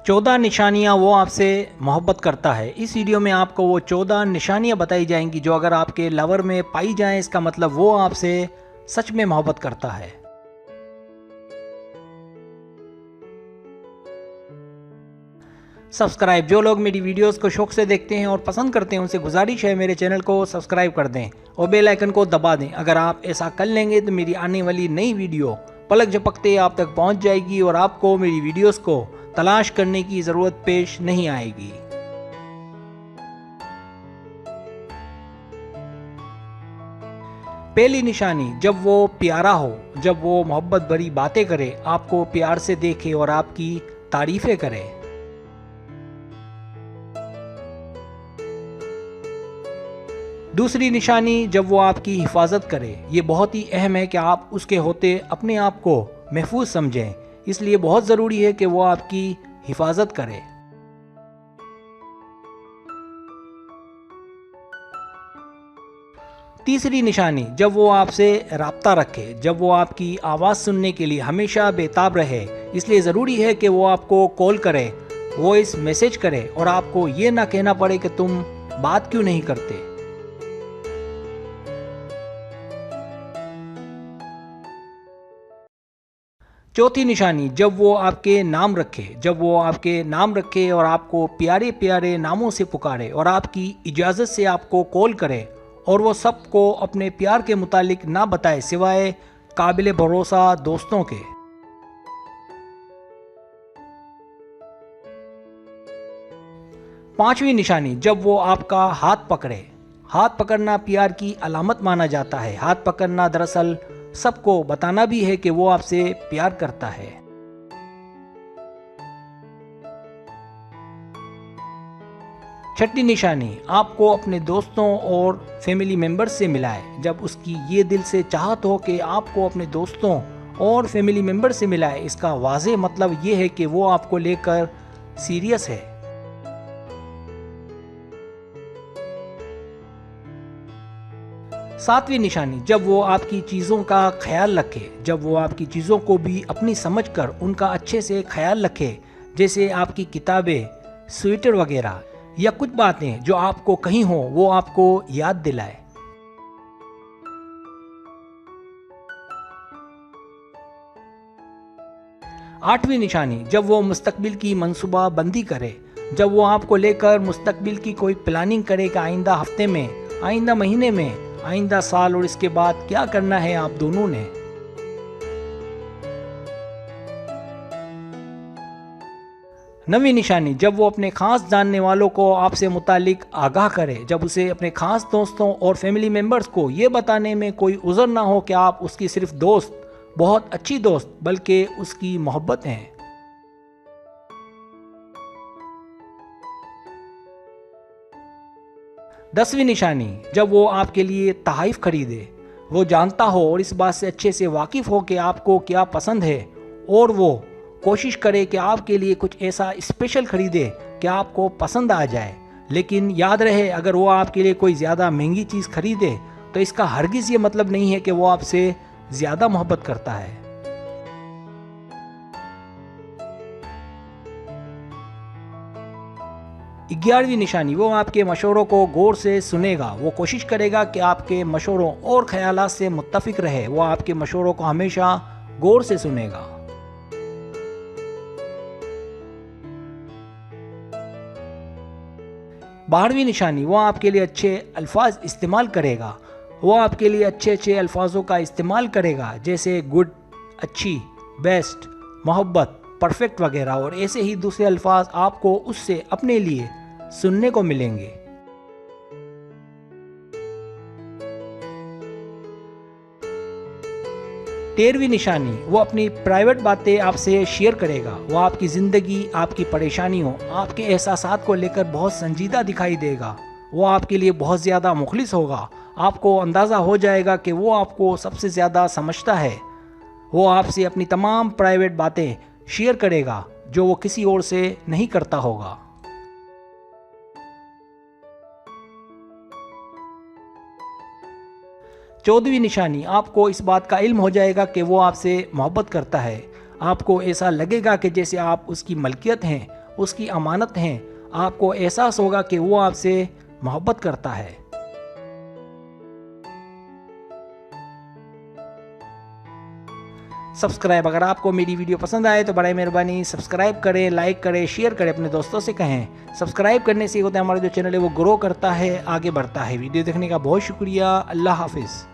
14 निशानियाँ वो आपसे मोहब्बत करता है। इस वीडियो में आपको वो 14 निशानियाँ बताई जाएंगी जो अगर आपके लवर में पाई जाएं, इसका मतलब वो आपसे सच में मोहब्बत करता है। सब्सक्राइब, जो लोग मेरी वीडियोस को शौक से देखते हैं और पसंद करते हैं उनसे गुजारिश है मेरे चैनल को सब्सक्राइब कर दें और बेल आइकन को दबा दें। अगर आप ऐसा कर लेंगे तो मेरी आने वाली नई वीडियो पलक झपकते आप तक पहुंच जाएगी और आपको मेरी वीडियोस को तलाश करने की ज़रूरत पेश नहीं आएगी। पहली निशानी, जब वो प्यारा हो, जब वो मोहब्बत भरी बातें करे, आपको प्यार से देखे और आपकी तारीफें करे। दूसरी निशानी, जब वो आपकी हिफाजत करे। ये बहुत ही अहम है कि आप उसके होते अपने आप को महफूज समझें, इसलिए बहुत ज़रूरी है कि वो आपकी हिफाजत करे। तीसरी निशानी, जब वो आपसे राब्ता रखे, जब वो आपकी आवाज़ सुनने के लिए हमेशा बेताब रहे, इसलिए ज़रूरी है कि वो आपको कॉल करे, वॉइस मैसेज करे और आपको ये ना कहना पड़े कि तुम बात क्यों नहीं करते। चौथी निशानी, जब वो आपके नाम रखे, जब वो आपके नाम रखे और आपको प्यारे प्यारे नामों से पुकारे और आपकी इजाज़त से आपको कॉल करे और वो सबको अपने प्यार के मुतालिक ना बताए सिवाय काबिल भरोसा दोस्तों के। पांचवी निशानी, जब वो आपका हाथ पकड़े। हाथ पकड़ना प्यार की अलामत माना जाता है। हाथ पकड़ना दरअसल सबको बताना भी है कि वो आपसे प्यार करता है। छठी निशानी, आपको अपने दोस्तों और फैमिली मेंबर्स से मिलाए। जब उसकी ये दिल से चाहत हो कि आपको अपने दोस्तों और फैमिली मेंबर से मिलाए, इसका वाज़ेह मतलब ये है कि वो आपको लेकर सीरियस है। सातवीं निशानी, जब वो आपकी चीज़ों का ख्याल रखे, जब वो आपकी चीज़ों को भी अपनी समझकर उनका अच्छे से ख्याल रखे, जैसे आपकी किताबें, स्वेटर वगैरह या कुछ बातें जो आपको कहीं हो वो आपको याद दिलाए। आठवीं निशानी, जब वो मुस्तकबिल की मंसूबा बंदी करे, जब वो आपको लेकर मुस्तकबिल की कोई प्लानिंग करे कि आइंदा हफ्ते में, आइंदा महीने में, आइंदा साल और इसके बाद क्या करना है आप दोनों ने। नवीं निशानी, जब वो अपने खास जानने वालों को आपसे मुतालिक आगाह करे, जब उसे अपने खास दोस्तों और फैमिली मेंबर्स को ये बताने में कोई उज़र ना हो कि आप उसकी सिर्फ दोस्त, बहुत अच्छी दोस्त, बल्कि उसकी मोहब्बत हैं। 10वीं निशानी, जब वो आपके लिए तोहफ़ा खरीदे, वो जानता हो और इस बात से अच्छे से वाकिफ़ हो कि आपको क्या पसंद है और वो कोशिश करे कि आपके लिए कुछ ऐसा स्पेशल खरीदे कि आपको पसंद आ जाए। लेकिन याद रहे, अगर वो आपके लिए कोई ज़्यादा महंगी चीज़ खरीदे तो इसका हरगिज़ ये मतलब नहीं है कि वो आपसे ज़्यादा मोहब्बत करता है। 11वीं निशानी, वो आपके मशवरों को गौर से सुनेगा। वो कोशिश करेगा कि आपके मशवरों और ख़यालात से मुत्तफ़िक रहे। वो आपके मशवरों को हमेशा गौर से सुनेगा। 12वीं निशानी, वो आपके लिए अच्छे अल्फाज इस्तेमाल करेगा। वो आपके लिए अच्छे अच्छे अल्फाजों का इस्तेमाल करेगा, जैसे गुड, अच्छी, बेस्ट, मोहब्बत, परफेक्ट वगैरह, और ऐसे ही दूसरे अल्फाज आपको उससे अपने लिए सुनने को मिलेंगे। 13वीं निशानी, वो अपनी प्राइवेट बातें आपसे शेयर करेगा। वो आपकी ज़िंदगी, आपकी परेशानियों, आपके एहसासात को लेकर बहुत संजीदा दिखाई देगा। वो आपके लिए बहुत ज़्यादा मुखलिस होगा। आपको अंदाज़ा हो जाएगा कि वो आपको सबसे ज़्यादा समझता है। वो आपसे अपनी तमाम प्राइवेट बातें शेयर करेगा जो वो किसी और से नहीं करता होगा। 14वीं निशानी, आपको इस बात का इल्म हो जाएगा कि वो आपसे मोहब्बत करता है। आपको ऐसा लगेगा कि जैसे आप उसकी मलकियत हैं उसकी अमानत हैं, आपको एहसास होगा कि वो आपसे मोहब्बत करता है। सब्सक्राइब, अगर आपको मेरी वीडियो पसंद आए तो बड़ी मेहरबानी सब्सक्राइब करें, लाइक करें, शेयर करें, अपने दोस्तों से कहें। सब्सक्राइब करने से होता है हमारा जो चैनल है वो ग्रो करता है, आगे बढ़ता है। वीडियो देखने का बहुत शुक्रिया। अल्लाह हाफिज़।